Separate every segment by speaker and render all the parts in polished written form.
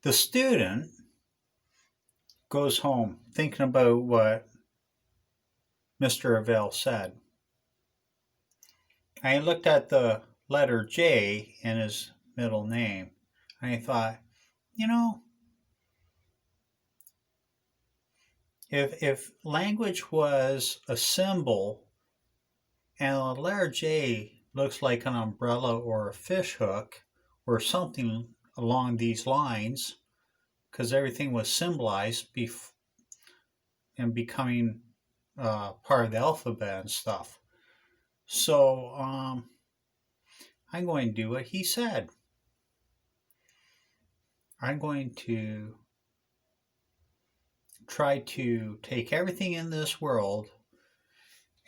Speaker 1: The student goes home thinking about what Mr. Avell said. I looked at the letter J in his middle name, and I thought, you know, if language was a symbol and the letter J looks like an umbrella or a fish hook or something along these lines, because everything was symbolized and becoming part of the alphabet and stuff. So I'm going to do what he said. I'm going to try to take everything in this world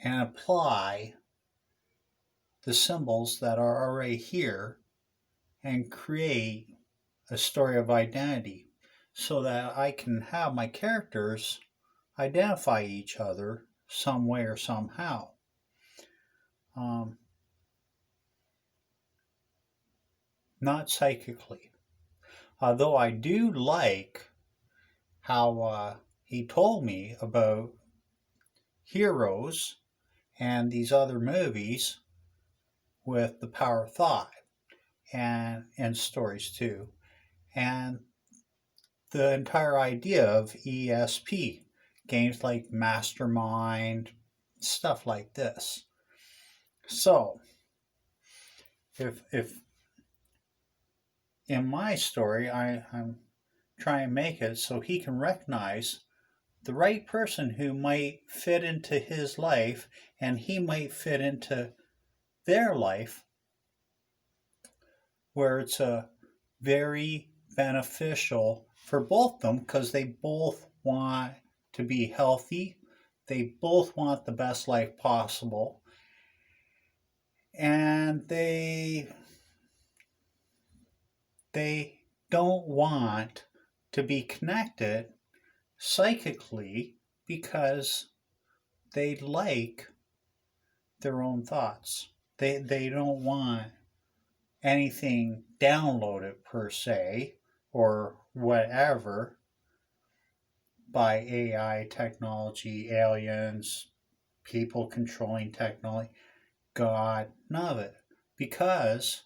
Speaker 1: and apply the symbols that are already here and create a story of identity so that I can have my characters identify each other some way or somehow. Not psychically. Although I do like how he told me about Heroes and these other movies with the power of thought and stories too. And the entire idea of ESP, games like Mastermind, stuff like this. So, if in my story I'm trying to make it so he can recognize the right person who might fit into his life and he might fit into their life, where it's a very beneficial for both of them because they both want to be healthy. They both want the best life possible. And they don't want to be connected psychically because they like their own thoughts. They don't want anything downloaded per se or whatever by AI technology, aliens, people controlling technology. God, none of it. Because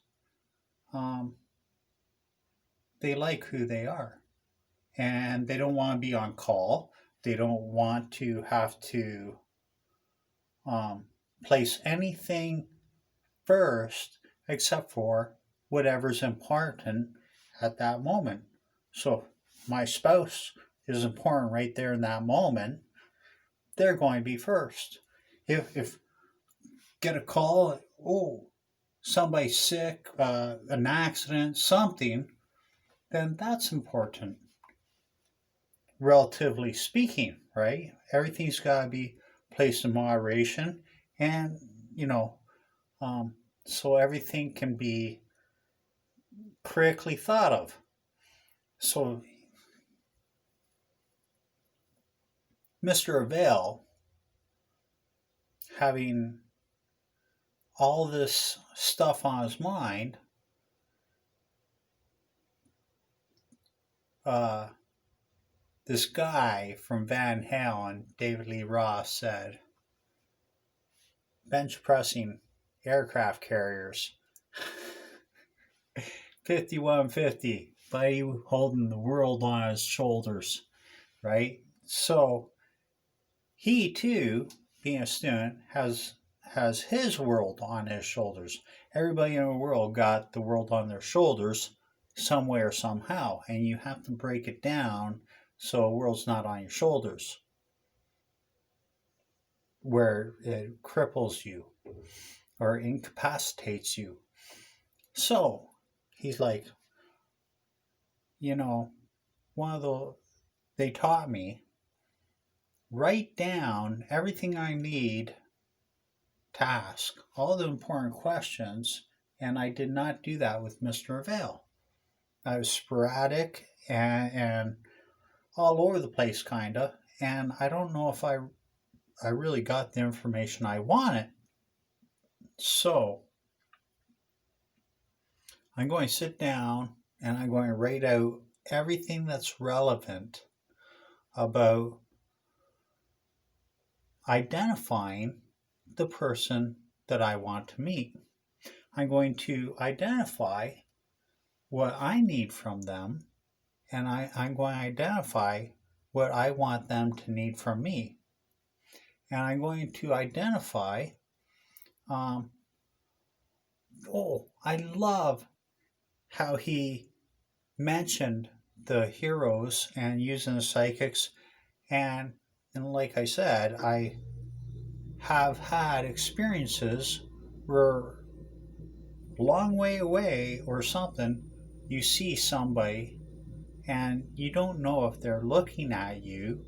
Speaker 1: they like who they are. And they don't want to be on call. They don't want to have to place anything first except for whatever's important at that moment. So my spouse is important right there in that moment. They're going to be first. If get a call, oh, somebody's sick, an accident, something, then that's important. Relatively speaking, right? Everything's got to be placed in moderation, and so everything can be critically thought of. So, Mr. Avell, having all this stuff on his mind, this guy from Van Halen, David Lee Roth, said, bench pressing aircraft carriers. 5150, buddy holding the world on his shoulders, right? So he too, being a student, has his world on his shoulders. Everybody in the world got the world on their shoulders some way or somehow, and you have to break it down so the world's not on your shoulders where it cripples you or incapacitates you. So he's like, they taught me, write down everything I need to ask, all the important questions, and I did not do that with Mr. Avell. I was sporadic and all over the place, kind of, and I don't know if I really got the information I wanted. So I'm going to sit down and I'm going to write out everything that's relevant about identifying the person that I want to meet. I'm going to identify what I need from them, and I'm going to identify what I want them to need from me. And I'm going to identify, I love how he mentioned the heroes and using the psychics. And like I said, I have had experiences where long way away or something, you see somebody and you don't know if they're looking at you,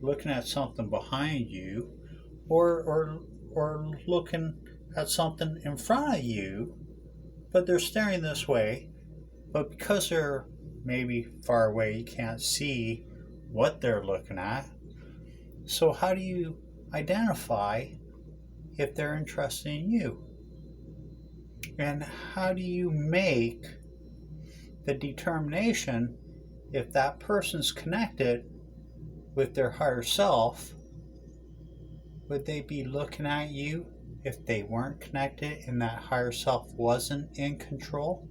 Speaker 1: looking at something behind you, or looking at something in front of you, but they're staring this way. But because they're maybe far away, you can't see what they're looking at. So how do you identify if they're interested in you? And how do you make the determination if that person's connected with their higher self? Would they be looking at you if they weren't connected and that higher self wasn't in control?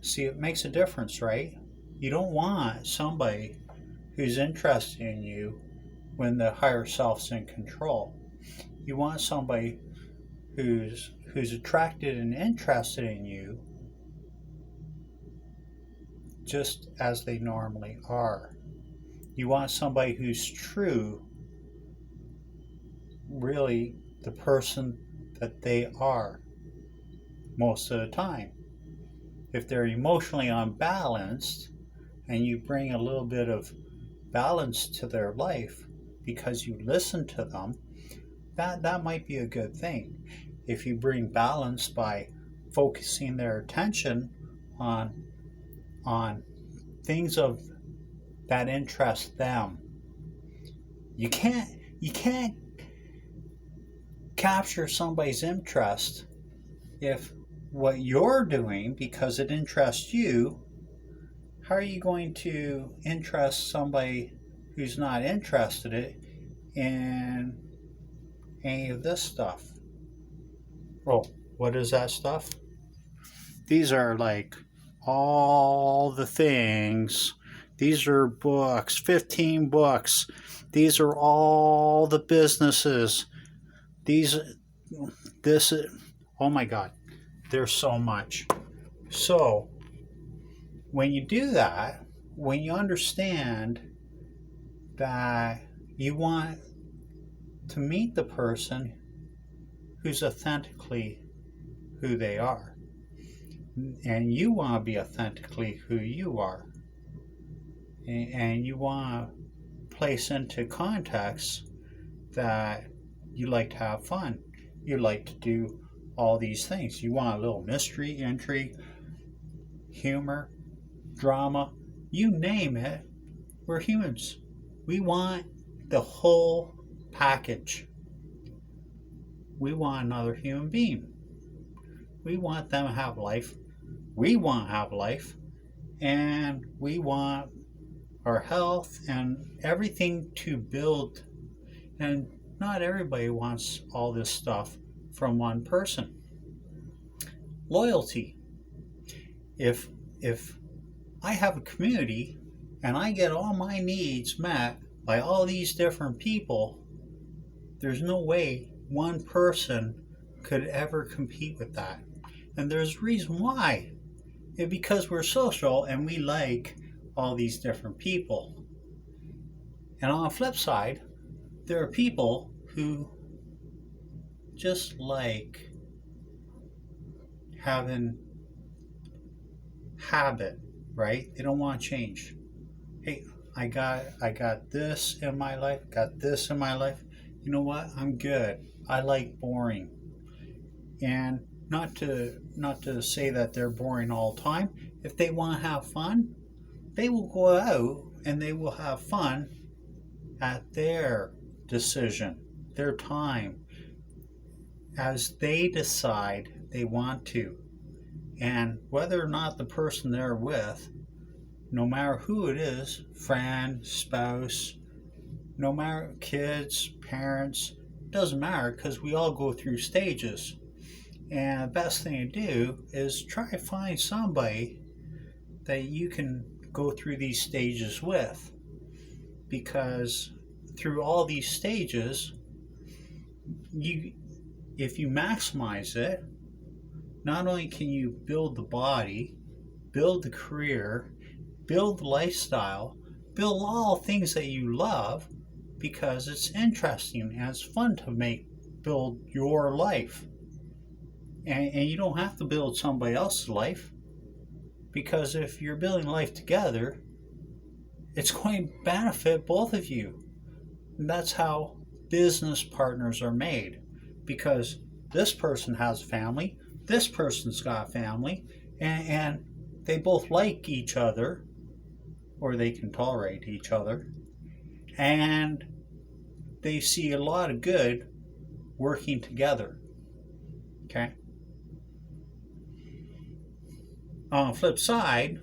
Speaker 1: See, it makes a difference, right? You don't want somebody who's interested in you when the higher self's in control. You want somebody who's attracted and interested in you just as they normally are. You want somebody who's true, really the person that they are most of the time. If they're emotionally unbalanced and you bring a little bit of balance to their life because you listen to them, that might be a good thing. If you bring balance by focusing their attention on things of that interest them, you can't capture somebody's interest if what you're doing, because it interests you, how are you going to interest somebody who's not interested in any of this stuff? Oh, what is that stuff? These are like all the things. These are books, 15 books. These are all the businesses. Oh my God, there's so much. So when you do that, when you understand that you want to meet the person who's authentically who they are, and you want to be authentically who you are, and you want to place into context that you like to have fun, you like to do all these things, you want a little mystery, intrigue, humor, drama, you name it. We're humans. We want the whole package. We want another human being. We want them to have life. We want to have life. And we want our health and everything to build. And not everybody wants all this stuff from one person. Loyalty. If I have a community and I get all my needs met by all these different people, there's no way one person could ever compete with that. And there's a reason why. It's because we're social and we like all these different people. And on the flip side, there are people who just like having habit, right? They don't want to change. Hey, I got this in my life, got this in my life. You know what? I'm good. I like boring. And not to say that they're boring all the time. If they want to have fun, they will go out and they will have fun at their decision, their time, as they decide they want to. And whether or not the person they're with no matter who it is, friend, spouse, no matter kids, parents, doesn't matter because we all go through stages. And the best thing to do is try to find somebody that you can go through these stages with, because through all these stages, you if you maximize it, not only can you build the body, build the career, build the lifestyle, build all things that you love, because it's interesting and it's fun to build your life. And you don't have to build somebody else's life, because if you're building life together, it's going to benefit both of you. And that's how business partners are made, because this person has a family, this person's got a family, and they both like each other, or they can tolerate each other, and they see a lot of good working together. Okay? On the flip side,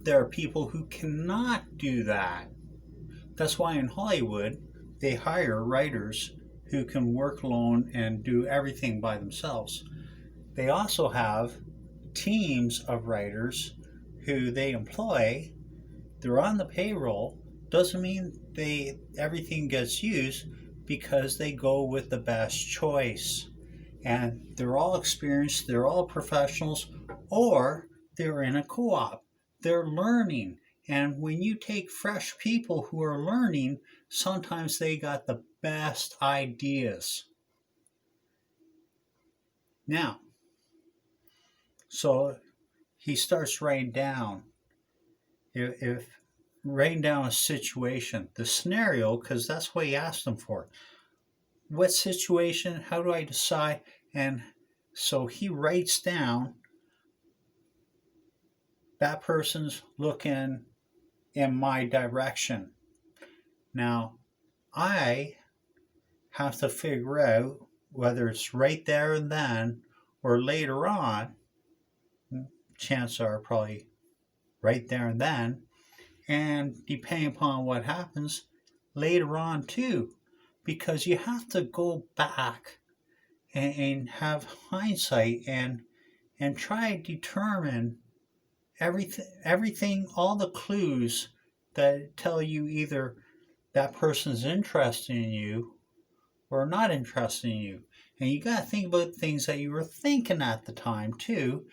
Speaker 1: there are people who cannot do that. That's why in Hollywood, they hire writers who can work alone and do everything by themselves. They also have teams of writers who they employ. They're on the payroll. Doesn't mean everything gets used, because they go with the best choice. And they're all experienced, they're all professionals, or they're in a co-op. They're learning. And when you take fresh people who are learning, sometimes they got the best ideas. Now, so he starts writing down, if writing down a situation, the scenario, because that's what he asked him for. What situation? How do I decide? And so he writes down, that person's looking in my direction. Now, I have to figure out whether it's right there and then or later on. Chances are probably right there and then, and depending upon what happens, later on too, because you have to go back and have hindsight and try to determine everything, all the clues that tell you either that person's interested in you or not interested in you. And you got to think about things that you were thinking at the time too,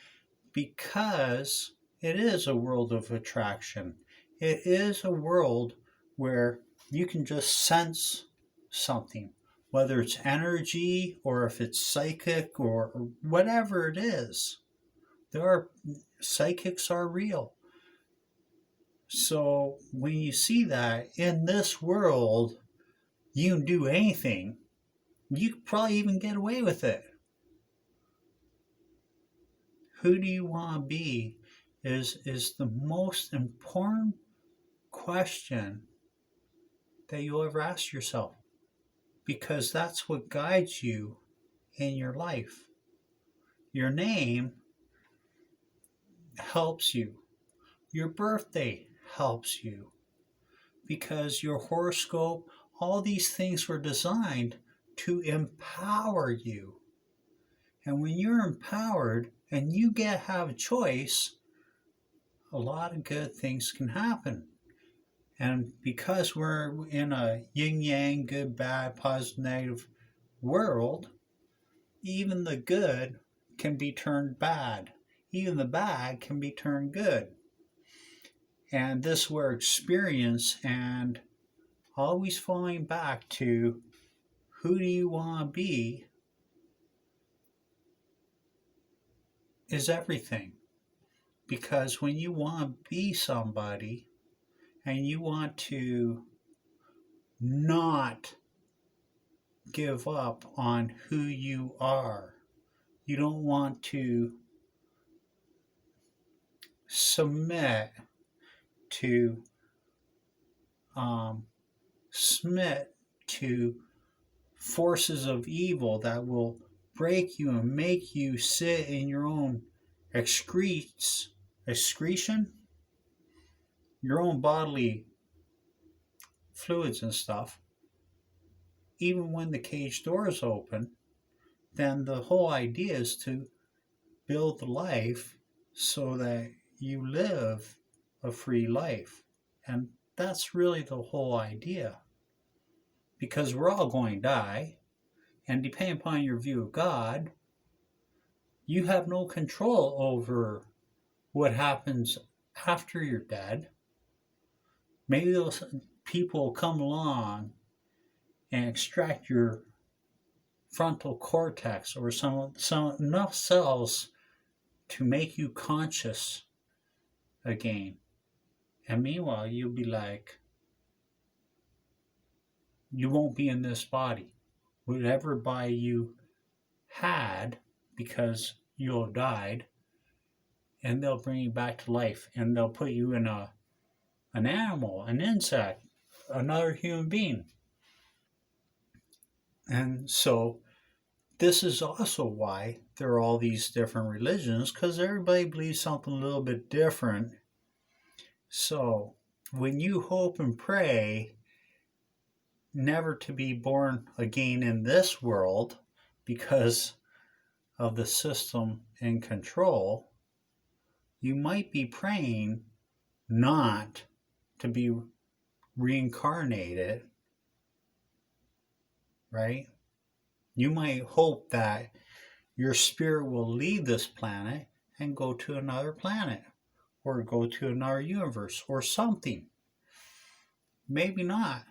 Speaker 1: because it is a world of attraction. It is a world where you can just sense something, whether it's energy or if it's psychic or whatever it is. Psychics are real. So when you see that in this world, you can do anything. You could probably even get away with it. Who do you want to be is the most important question that you'll ever ask yourself, because that's what guides you in your life. Your name helps you. Your birthday helps you, because your horoscope, all these things were designed to empower you. And when you're empowered and you have a choice, a lot of good things can happen. And because we're in a yin-yang, good, bad, positive, negative world, even the good can be turned bad. Even the bad can be turned good. And this where experience and always falling back to who do you want to be is everything. Because when you want to be somebody and you want to not give up on who you are, you don't want to submit to forces of evil that will break you and make you sit in your own excretion. your own bodily fluids and stuff, even when the cage door is open, then the whole idea is to build life so that you live a free life. And that's really the whole idea. Because we're all going to die, and depending upon your view of God, you have no control over what happens after you're dead. Maybe those people come along and extract your frontal cortex or some enough cells to make you conscious again. And meanwhile, you'll be like, you won't be in this body. Whatever body you had, because you'll have died, and they'll bring you back to life, and they'll put you in an animal, an insect, another human being. And so this is also why there are all these different religions, because everybody believes something a little bit different. So when you hope and pray never to be born again in this world because of the system in control, you might be praying not to be reincarnated, right? You might hope that your spirit will leave this planet and go to another planet or go to another universe or something. Maybe not,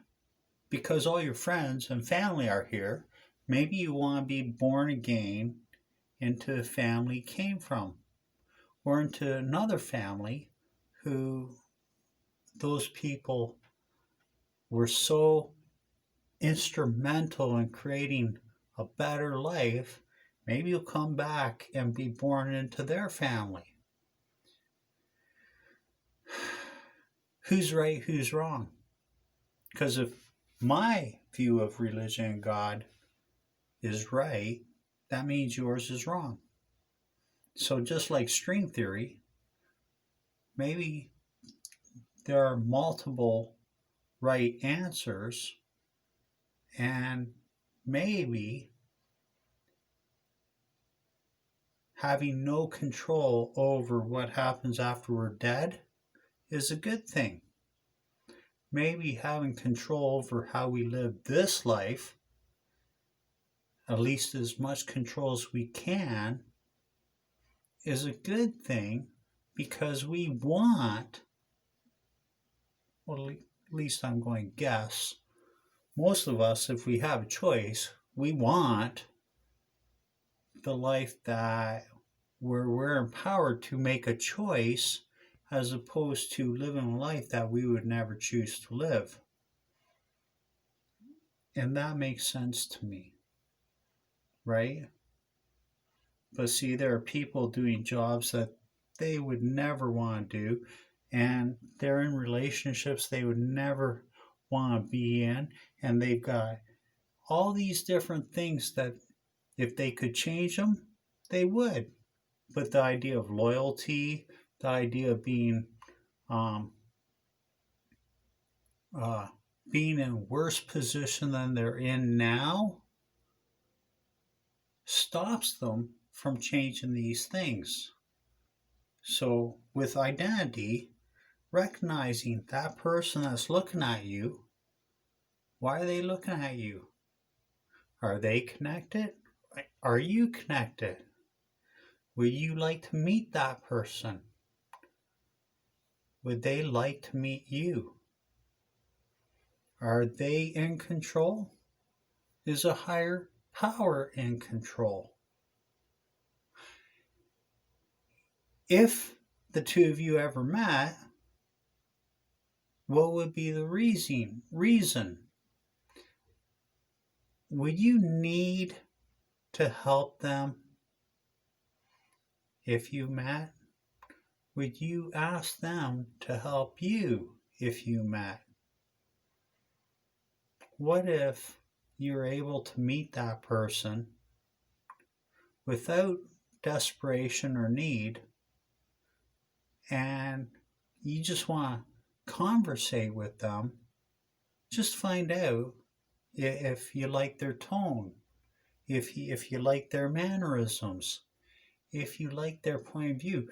Speaker 1: because all your friends and family are here. Maybe you want to be born again into the family you came from, or into another family who those people were so instrumental in creating a better life. Maybe you'll come back and be born into their family. Who's right, who's wrong? Because if my view of religion and God is right, that means yours is wrong. So just like string theory, maybe there are multiple right answers, and maybe having no control over what happens after we're dead is a good thing. Maybe having control over how we live this life, at least as much control as we can, is a good thing, because we want, well, at least I'm going to guess, most of us, if we have a choice, we want the life that where we're empowered to make a choice, as opposed to living a life that we would never choose to live. And that makes sense to me, right? But see, there are people doing jobs that they would never want to do, and they're in relationships they would never want to be in, and they've got all these different things that if they could change them, they would. But the idea of loyalty, the idea of being in a worse position than they're in now, stops them from changing these things. So with identity, recognizing that person that's looking at you, why are they looking at you? Are they connected? Are you connected? Would you like to meet that person? Would they like to meet you? Are they in control? Is a higher power in control? If the two of you ever met, what would be the reason? Would you need to help them if you met? Would you ask them to help you if you met? What if you're able to meet that person without desperation or need, and you just want to conversate with them, just find out if you like their tone, if you like their mannerisms, if you like their point of view.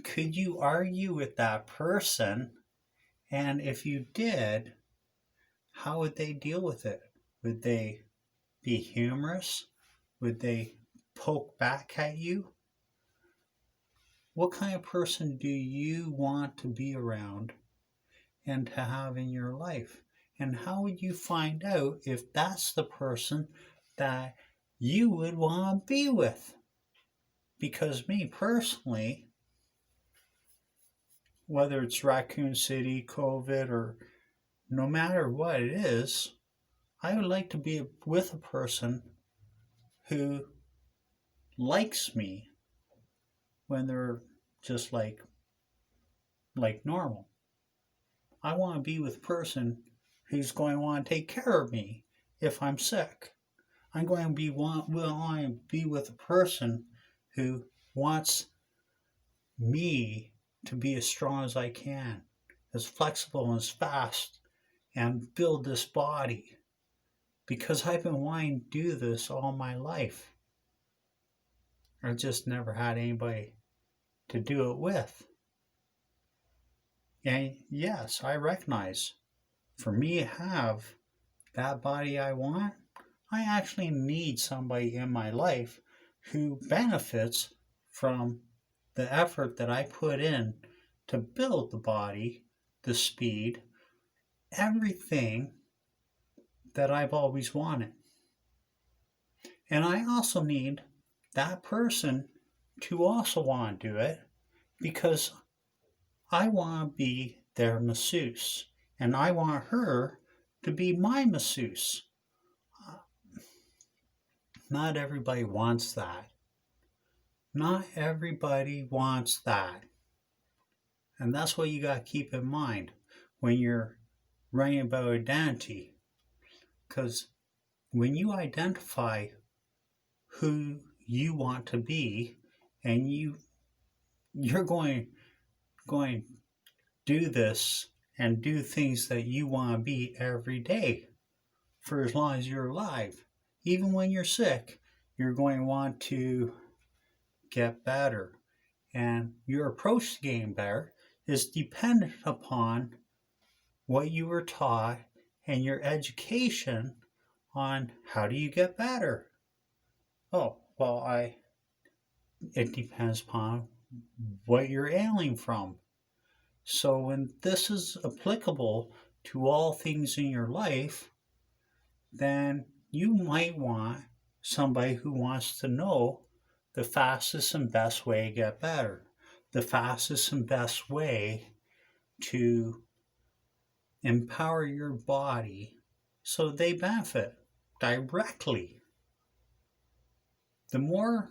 Speaker 1: Could you argue with that person? And if you did, how would they deal with it? Would they be humorous? Would they poke back at you? What kind of person do you want to be around and to have in your life? And how would you find out if that's the person that you would want to be with? Because me personally, whether it's Raccoon City, COVID, or no matter what it is, I would like to be with a person who likes me when they're just like normal. I want to be with a person who's going to want to take care of me if I'm sick. I'm going to be with a person who wants me to be as strong as I can, as flexible and as fast, and build this body. Because I've been wanting to do this all my life. I've just never had anybody to do it with. And yes, I recognize for me to have that body I want, I actually need somebody in my life who benefits from the effort that I put in to build the body, the speed, everything that I've always wanted. And I also need that person to also want to do it, because I want to be their masseuse and I want her to be my masseuse. Not everybody wants that. Not everybody wants that. And that's what you got to keep in mind when you're writing about identity. Because when you identify who you want to be, and you're going to do this and do things that you want to be every day for as long as you're alive. Even when you're sick, you're going to want to get better. And your approach to getting better is dependent upon what you were taught and your education on how do you get better. Oh, well, it depends upon what you're ailing from. So when this is applicable to all things in your life, then you might want somebody who wants to know the fastest and best way to get better, the fastest and best way to empower your body so they benefit directly. The more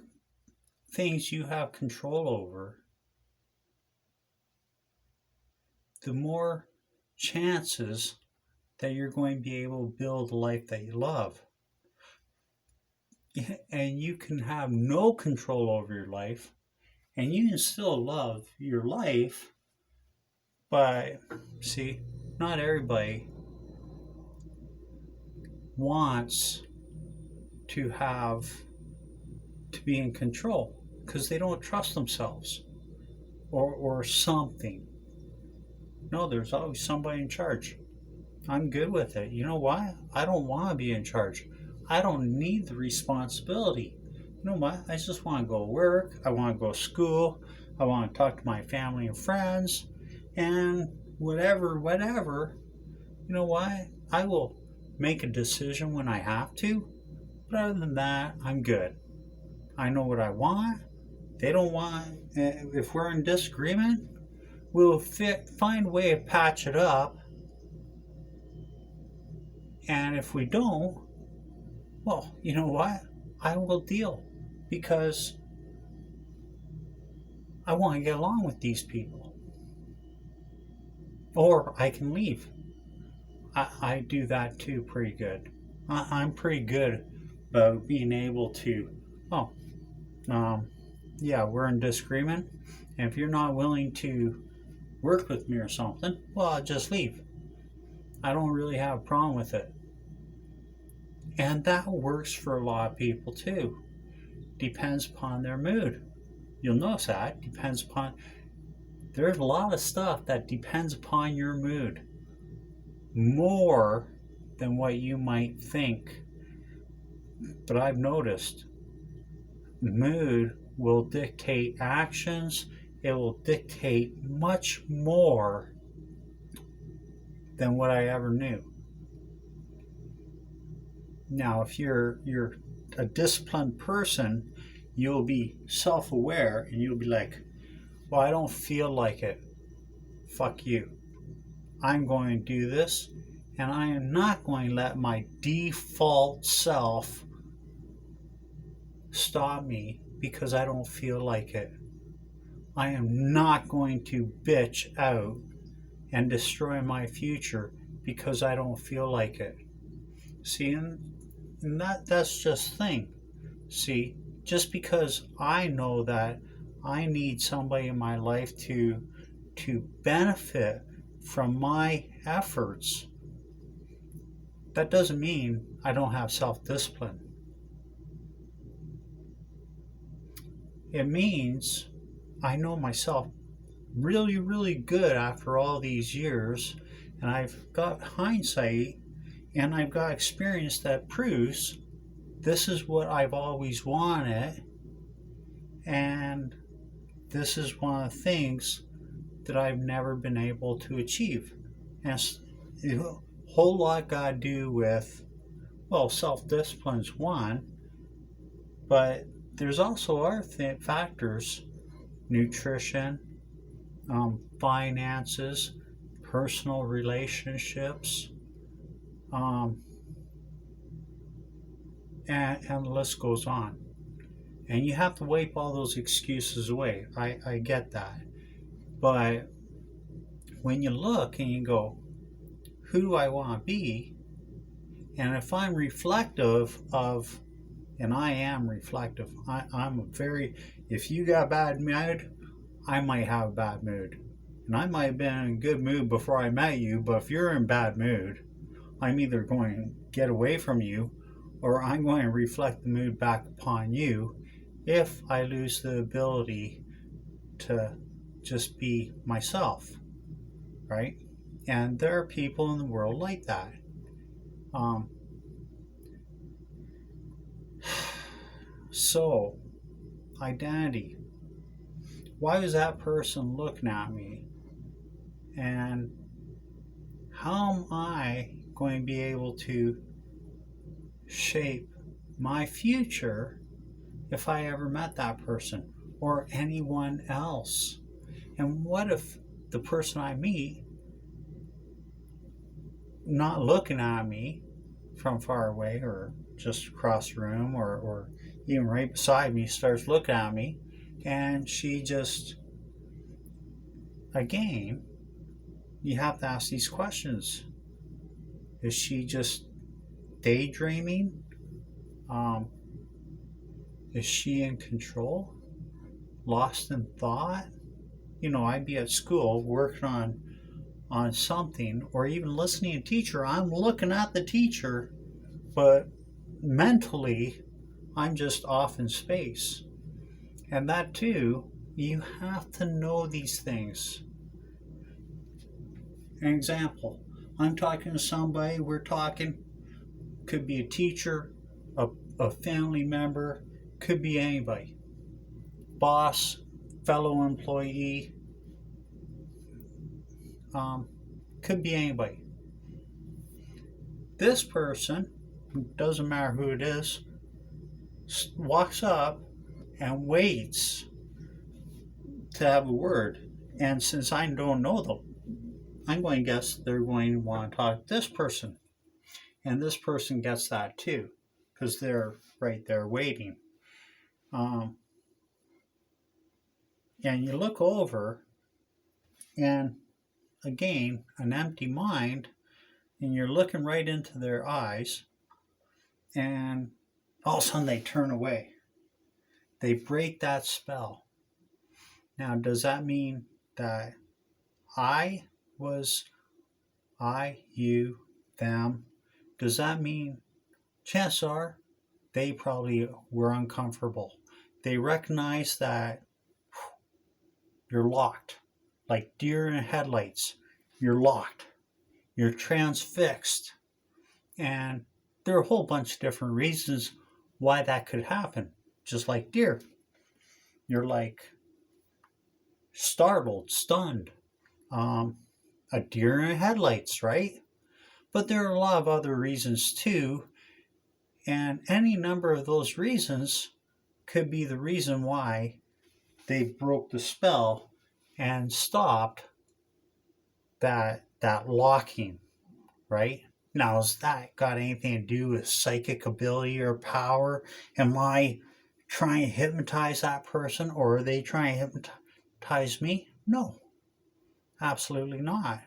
Speaker 1: things you have control over, the more chances that you're going to be able to build a life that you love. And you can have no control over your life, and you can still love your life, but see, not everybody wants to be in control because they don't trust themselves or something. No, there's always somebody in charge. I'm good with it. You know why? I don't want to be in charge. I don't need the responsibility. You know what? I just want to go to work. I want to go to school. I want to talk to my family and friends. And whatever. You know what? I will make a decision when I have to. But other than that, I'm good. I know what I want. They don't want. If we're in disagreement, we'll find a way to patch it up. And if we don't, well, you know what? I will deal, because I want to get along with these people. Or I can leave. I do that too pretty good. I'm pretty good about being able to, yeah, we're in disagreement. And if you're not willing to work with me or something, well, I'll just leave. I don't really have a problem with it. And that works for a lot of people too. Depends upon their mood. You'll notice that depends upon, there's a lot of stuff that depends upon your mood more than what you might think. But I've noticed mood will dictate actions. It will dictate much more than what I ever knew. Now, if you're a disciplined person, you'll be self-aware and you'll be like, well, I don't feel like it. Fuck you. I'm going to do this, and I am not going to let my default self stop me because I don't feel like it. I am not going to bitch out and destroy my future because I don't feel like it. See, and that's just thing. See, just because I know that I need somebody in my life to benefit from my efforts, that doesn't mean I don't have self-discipline. It means I know myself really, really good after all these years, and I've got hindsight and I've got experience that proves this is what I've always wanted, and this is one of the things that I've never been able to achieve. And a whole lot got to do with, well, self-discipline's one, but there's also other factors: nutrition, finances, personal relationships, and the list goes on. And you have to wipe all those excuses away. I get that. But when you look and you go, who do I want to be? And if I'm reflective of, and I am reflective, I'm a very, if you got a bad mood, I might have a bad mood. And I might have been in a good mood before I met you, but if you're in a bad mood, I'm either going to get away from you or I'm going to reflect the mood back upon you if I lose the ability to just be myself, right? And there are people in the world like that. So, identity. Why was that person looking at me? And how am I going to be able to shape my future if I ever met that person or anyone else? And what if the person I meet, not looking at me from far away or just across the room or even right beside me, starts looking at me, and she just, again, you have to ask these questions. Is she just daydreaming? Is she in control? Lost in thought? You know, I'd be at school working on something, or even listening to a teacher. I'm looking at the teacher, but mentally I'm just off in space. And that too, you have to know these things. An example, I'm talking to somebody, we're talking, could be a teacher, a family member, could be anybody, boss, fellow employee, could be anybody. This person, doesn't matter who it is, walks up and waits to have a word. And since I don't know them, I'm going to guess they're going to want to talk to this person. And this person gets that too, because they're right there waiting. And you look over, and again, an empty mind, and you're looking right into their eyes, and all of a sudden they turn away. They break that spell. Now, does that mean that I was I, you, them, does that mean chances are they probably were uncomfortable? They recognize that you're locked, like deer in headlights. You're locked, you're transfixed, and there are a whole bunch of different reasons why that could happen. Just like deer, you're like startled, stunned. Um, a deer in headlights, right? But there are a lot of other reasons too, and any number of those reasons could be the reason why they broke the spell and stopped that locking, right? Now, has that got anything to do with psychic ability or power? Am I trying to hypnotize that person, or are they trying to hypnotize me? No, absolutely not.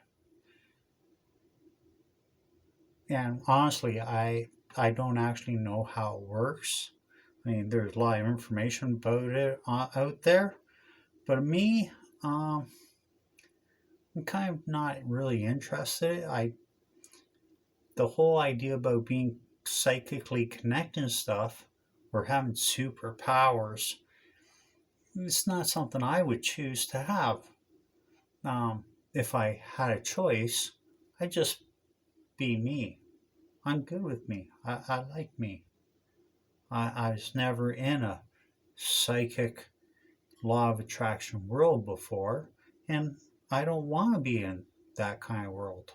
Speaker 1: And honestly, I don't actually know how it works. I mean, there's a lot of information about it out there, but me, um, I'm kind of not really interested. The whole idea about being psychically connected and stuff or having superpowers, it's not something I would choose to have. If I had a choice, I'd just be me. I'm good with me. I like me. I was never in a psychic law of attraction world before, and I don't want to be in that kind of world.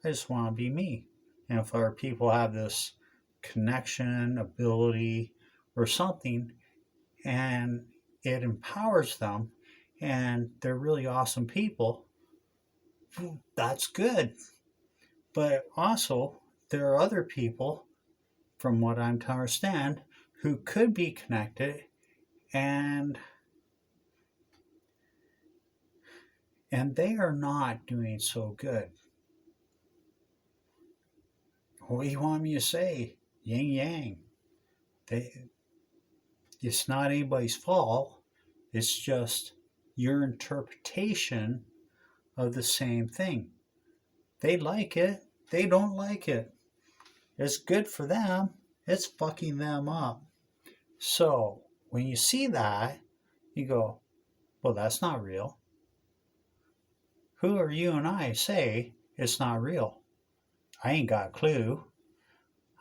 Speaker 1: I just want to be me. And if other people have this connection, ability, or something, and it empowers them, and they're really awesome people, that's good. But also, there are other people, from what I'm to understand, who could be connected and they are not doing so good. What do you want me to say? Yin yang. They, it's not anybody's fault. It's just your interpretation of the same thing. They like it. They don't like it. It's good for them. It's fucking them up. So when you see that, you go, well, that's not real. Who are you and I to say it's not real? I ain't got a clue.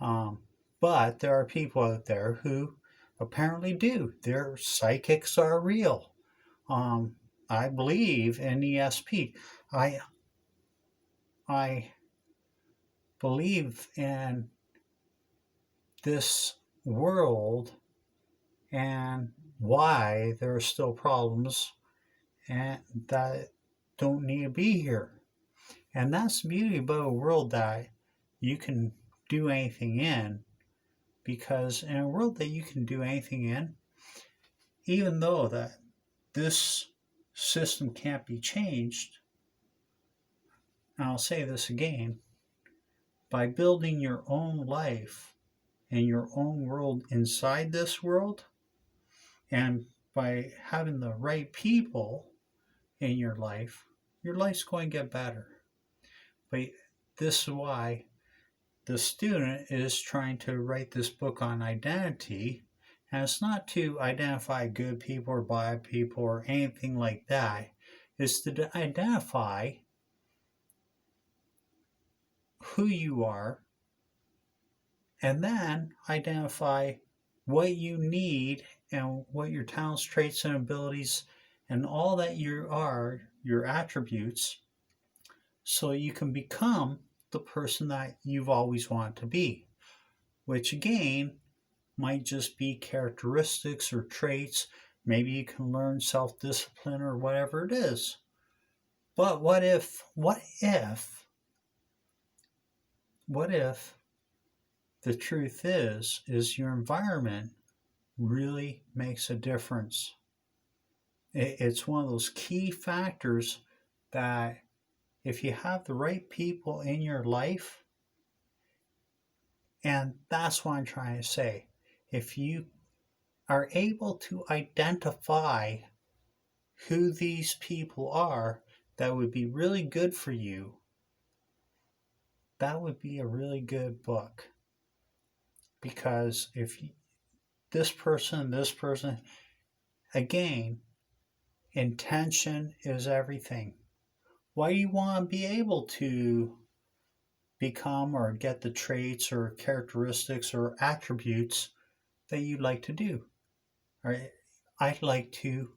Speaker 1: But there are people out there who apparently do. Their psychics are real. I believe in ESP. I I believe in this world and why there are still problems and that don't need to be here. And that's the beauty about a world that you can do anything in, because in a world that you can do anything in, even though that this system can't be changed, and I'll say this again, by building your own life and your own world inside this world, and by having the right people in your life's going to get better. But this is why the student is trying to write this book on identity, and it's not to identify good people or bad people or anything like that. It's to identify who you are and then identify what you need and what your talents, traits, and abilities and all that you are, your attributes, so you can become the person that you've always wanted to be, which again might just be characteristics or traits. Maybe you can learn self-discipline or whatever it is. But what if the truth is your environment really makes a difference? It's one of those key factors that if you have the right people in your life, and that's what I'm trying to say, if you are able to identify who these people are, that would be really good for you, that would be a really good book. Because if you, this person, again, intention is everything. Why do you want to be able to become or get the traits or characteristics or attributes that you'd like to do? Right? I'd like to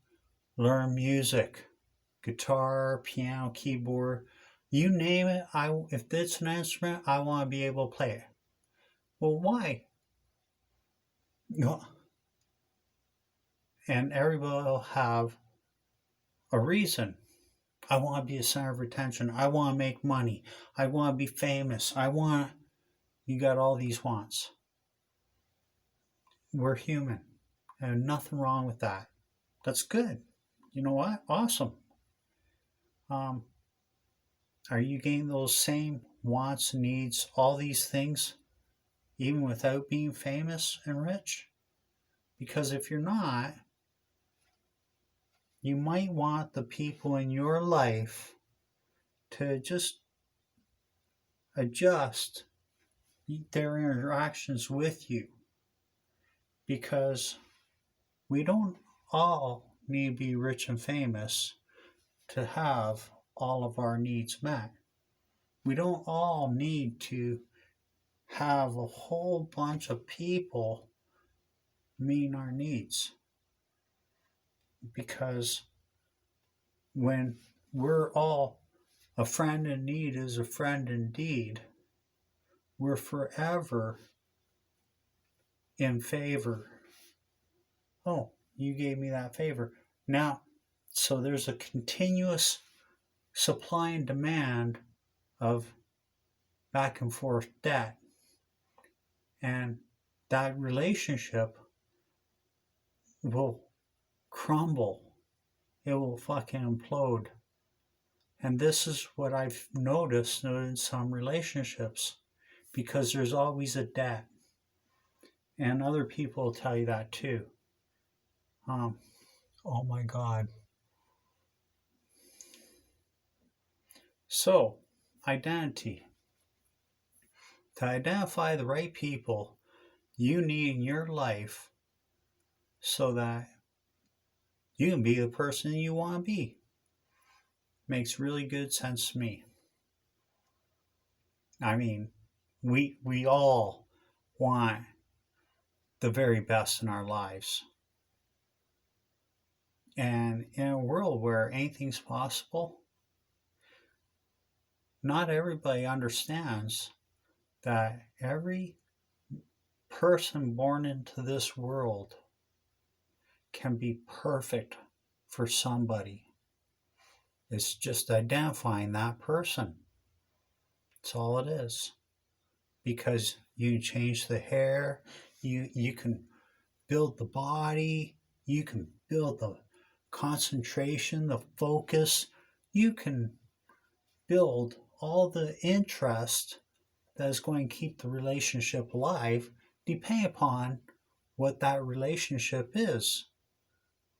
Speaker 1: learn music, guitar, piano, keyboard, you name it. If it's an instrument, I want to be able to play it. Well, why? And everybody will have a reason. I want to be a center of attention. I want to make money. I want to be famous. You got all these wants. We're human. And nothing wrong with that. That's good. You know what? Awesome. Are you getting those same wants, needs, all these things, even without being famous and rich? Because if you're not, you might want the people in your life to just adjust their interactions with you, because we don't all need to be rich and famous to have all of our needs met. We don't all need to have a whole bunch of people meet our needs, because when we're all a friend in need is a friend indeed, we're forever in favor. Oh, you gave me that favor. Now, so there's a continuous supply and demand of back and forth debt. And that relationship will crumble. It will fucking implode. And this is what I've noticed in some relationships, because there's always a debt. And other people will tell you that too. Oh my God. So, identity. To identify the right people you need in your life so that you can be the person you want to be. Makes really good sense to me. I mean, we all want the very best in our lives. And in a world where anything's possible, not everybody understands that every person born into this world can be perfect for somebody. It's just identifying that person. That's all it is. Because you can change the hair, you can build the body, you can build the concentration, the focus, you can build all the interest that is going to keep the relationship alive, depending upon what that relationship is.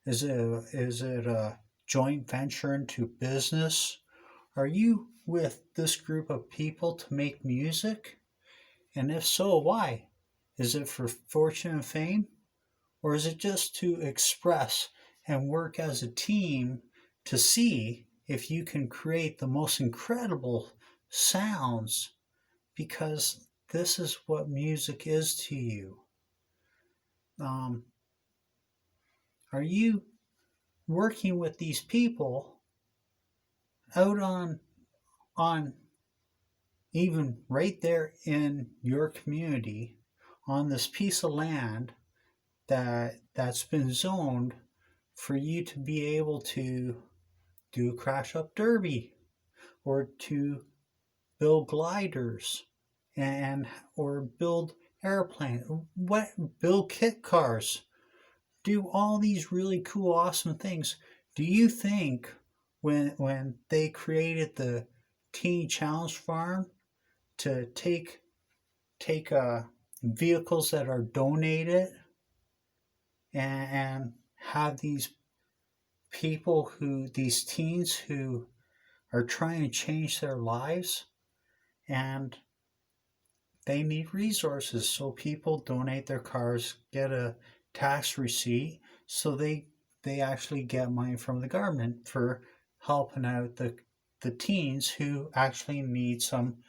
Speaker 1: Is it a joint venture into business? Are you with this group of people to make music? And if so, why? Is it for fortune and fame? Or is it just to express and work as a team to see if you can create the most incredible sounds? Because this is what music is to you. Are you working with these people out on even right there in your community, on this piece of land that's been zoned for you to be able to do a crash up derby, or to build gliders, and or build airplanes, build kit cars, do all these really cool, awesome things? Do you think when they created the Teeny Challenge Farm to take vehicles that are donated and have these people these teens who are trying to change their lives, and they need resources. So people donate their cars, get a tax receipt, so they actually get money from the government for helping out the teens who actually need something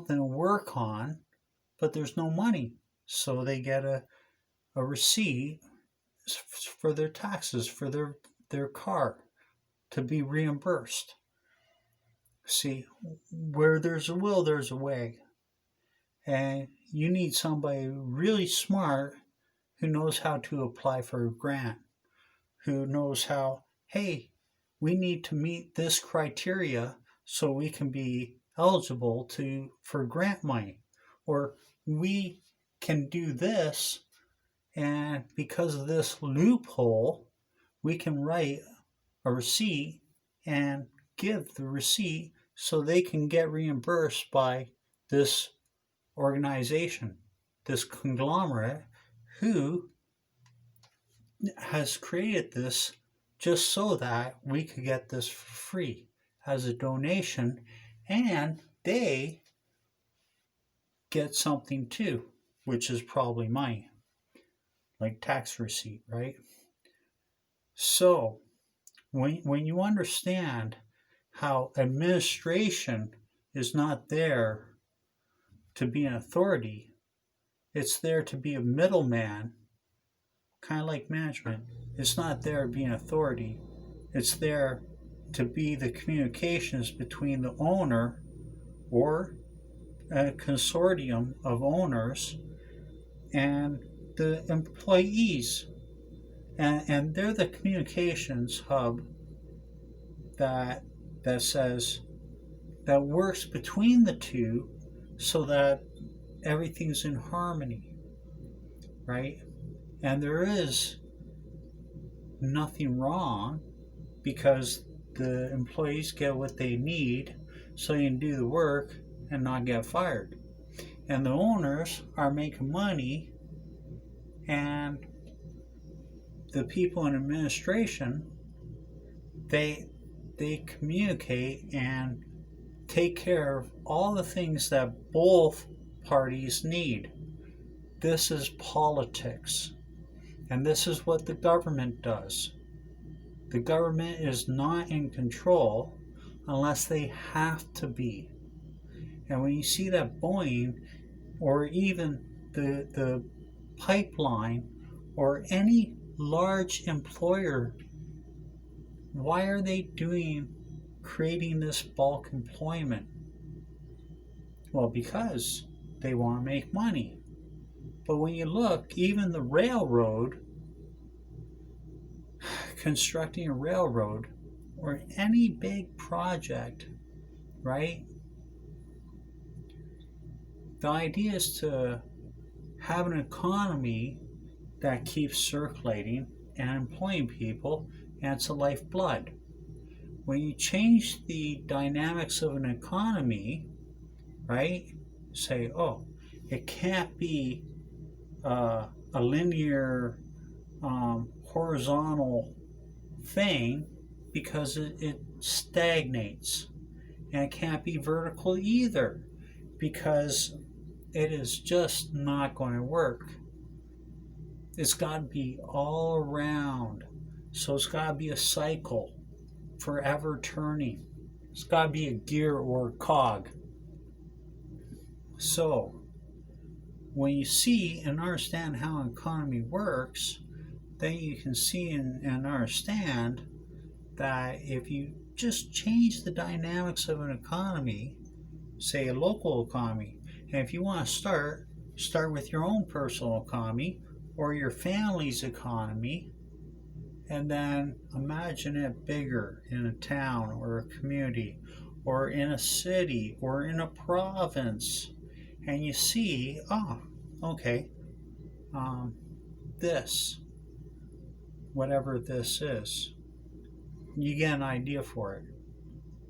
Speaker 1: to work on, but there's no money. So they get a receipt for their taxes for their car to be reimbursed. See, where there's a will, there's a way. And you need somebody really smart who knows how to apply for a grant, who knows how, hey, we need to meet this criteria so we can be eligible for grant money. Or we can do this, and because of this loophole, we can write a receipt and give the receipt so they can get reimbursed by this organization, this conglomerate who has created this just so that we could get this for free as a donation, and they get something too, which is probably money, like tax receipt, right? So when you understand how administration is not there to be an authority, it's there to be a middleman, kind of like management. It's not there to be an authority. It's there to be the communications between the owner or a consortium of owners and the employees. And they're the communications hub that says, that works between the two so that everything's in harmony, right? And there is nothing wrong because the employees get what they need so you can do the work and not get fired. And the owners are making money, and the people in administration, they communicate and take care of all the things that both parties need. This is politics, and this is what the government does. The government is not in control unless they have to be. And when you see that Boeing, or even the pipeline, or any large employer, why are they creating this bulk employment? Well, because they want to make money. But when you look, even the railroad, constructing a railroad or any big project, right? The idea is to have an economy that keeps circulating and employing people, and it's a lifeblood. When you change the dynamics of an economy, right? Say, oh, it can't be a linear, horizontal thing because it stagnates. And it can't be vertical either because it is just not going to work. It's got to be all around. So it's got to be a cycle, forever turning. It's got to be a gear or a cog. So when you see and understand how an economy works, then you can see and understand that if you just change the dynamics of an economy, say a local economy, and if you want to start with your own personal economy or your family's economy, and then imagine it bigger in a town or a community or in a city or in a province, and you see, oh, okay, this, whatever this is, you get an idea for it.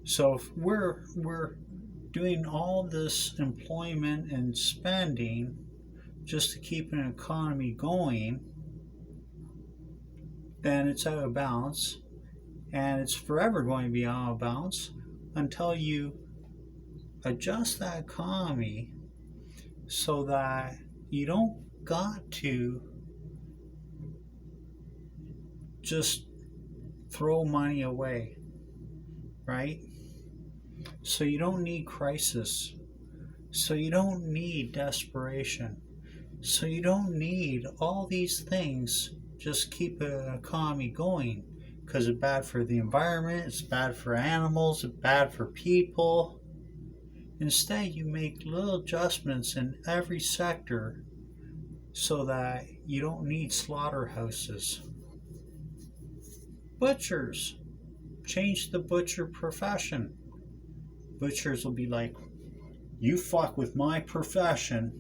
Speaker 1: So if we're doing all this employment and spending just to keep an economy going, then it's out of balance, and it's forever going to be out of bounds until you adjust that economy so that you don't got to just throw money away, right? So you don't need crisis. So you don't need desperation. So you don't need all these things. Just keep an economy going because it's bad for the environment, it's bad for animals, it's bad for people. Instead, you make little adjustments in every sector so that you don't need slaughterhouses. Butchers. Change the butcher profession. Butchers will be like, you fuck with my profession.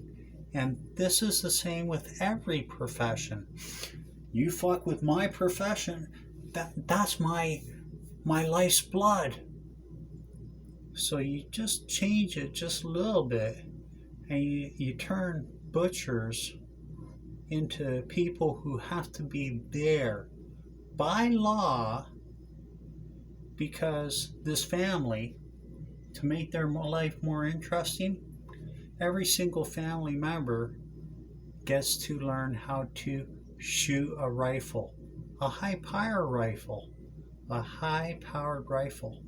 Speaker 1: And this is the same with every profession. You fuck with my profession, that's my life's blood. So you just change it just a little bit, and you turn butchers into people who have to be there by law because this family, to make their life more interesting, every single family member gets to learn how to shoot a rifle, a high-powered rifle, a high-powered rifle.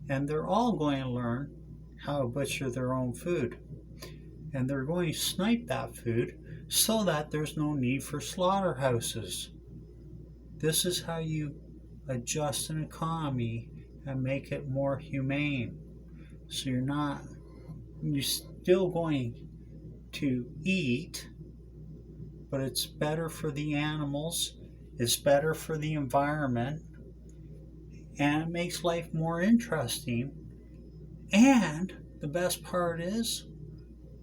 Speaker 1: And they're all going to learn how to butcher their own food. And they're going to snipe that food so that there's no need for slaughterhouses. This is how you adjust an economy and make it more humane. So you're still going to eat, but it's better for the animals, it's better for the environment, and it makes life more interesting. And the best part is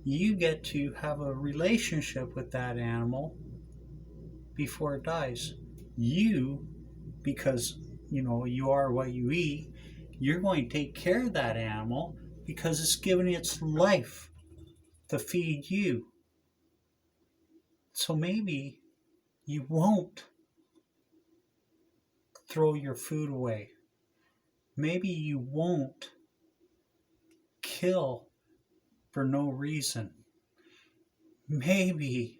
Speaker 1: you get to have a relationship with that animal before it dies. You, because you are what you eat, you're going to take care of that animal because it's giving its life to feed you. So maybe you won't throw your food away. Maybe you won't kill for no reason. Maybe,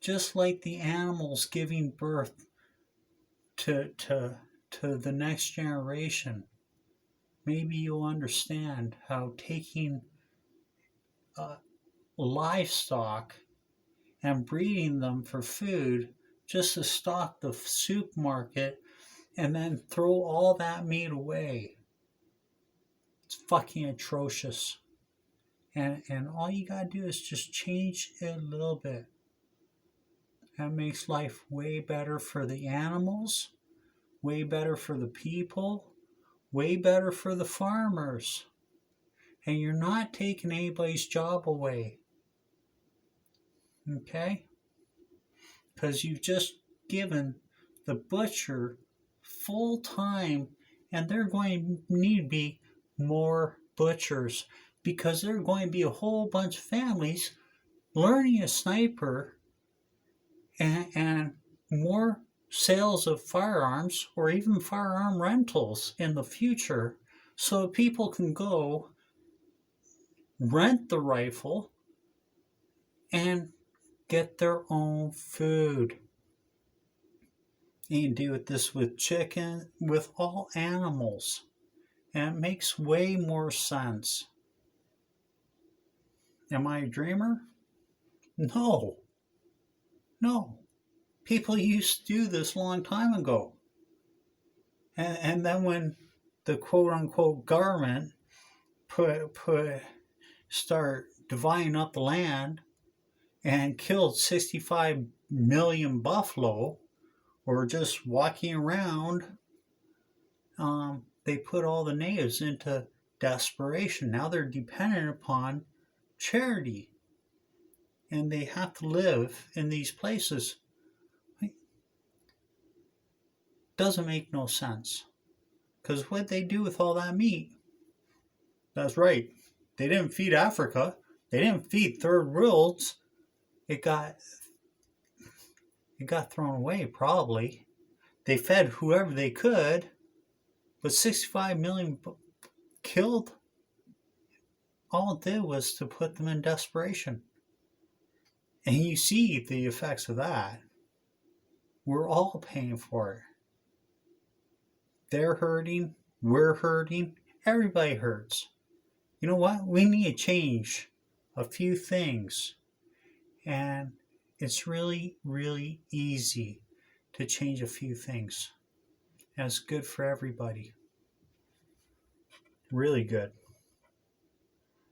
Speaker 1: just like the animals giving birth to the next generation, maybe you'll understand how taking livestock and breeding them for food just to stock the supermarket and then throw all that meat away. It's fucking atrocious. And all you gotta do is just change it a little bit. That makes life way better for the animals, way better for the people, way better for the farmers. And you're not taking anybody's job away. Okay? Because you've just given the butcher full time, and they're going to need to be more butchers because there are going to be a whole bunch of families learning a sniper and more sales of firearms or even firearm rentals in the future so people can go rent the rifle and get their own food. You can do this with chicken, with all animals, and it makes way more sense. Am I a dreamer? No. People used to do this a long time ago. And then when the quote-unquote government start dividing up the land and killed 65 million buffalo, or just walking around, they put all the natives into desperation. Now they're dependent upon charity, and they have to live in these places. Doesn't make no sense. Because what they do with all that meat? That's right. They didn't feed Africa. They didn't feed third worlds. It got thrown away, probably. They fed whoever they could. But 65 million killed, all it did was to put them in desperation. And you see the effects of that. We're all paying for it. They're hurting, we're hurting, everybody hurts. You know what? We need to change a few things. And it's really, really easy to change a few things. And it's good for everybody. Really good.